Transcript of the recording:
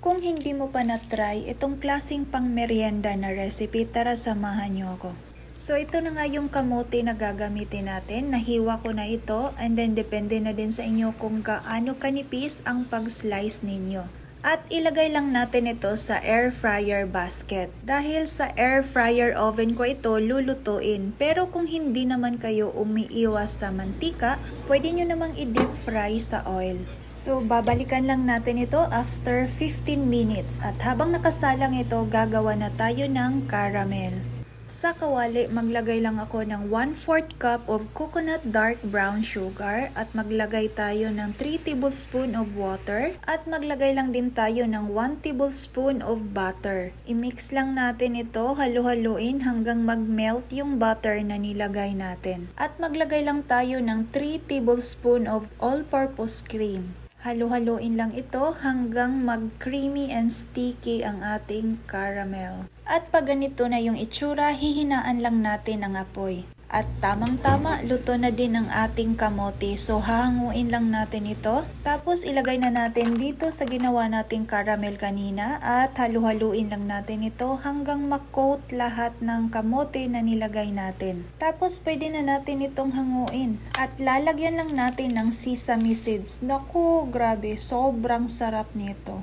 Kung hindi mo pa na-try itong klaseng pang merienda na recipe, tara samahan niyo ako. So ito na nga yung kamote na gagamitin natin. Nahiwa ko na ito and then depende na din sa inyo kung gaano kanipis ang pag-slice ninyo. At ilagay lang natin ito sa air fryer basket. Dahil sa air fryer oven ko ito lulutuin. Pero kung hindi naman kayo umiiwas sa mantika, pwede nyo namang i-deep fry sa oil. So, babalikan lang natin ito after 15 minutes at habang nakasalang ito, gagawa na tayo ng caramel. Sa kawali, maglagay lang ako ng 1/4 cup of coconut dark brown sugar at maglagay tayo ng 3 tablespoon of water at maglagay lang din tayo ng 1 tablespoon of butter. I-mix lang natin ito, halu-haluin hanggang mag-melt yung butter na nilagay natin. At maglagay lang tayo ng 3 tablespoon of all-purpose cream. Halu-haluin lang ito hanggang mag-creamy and sticky ang ating caramel. At pag ganito na yung itsura, hihinaan lang natin ang apoy. At tamang-tama, luto na din ang ating kamote. So hahanguin lang natin ito. Tapos ilagay na natin dito sa ginawa nating caramel kanina. At halu-haluin lang natin ito hanggang makoat lahat ng kamote na nilagay natin. Tapos pwede na natin itong hanguin. At lalagyan lang natin ng sesame seeds. Naku, grabe, sobrang sarap nito.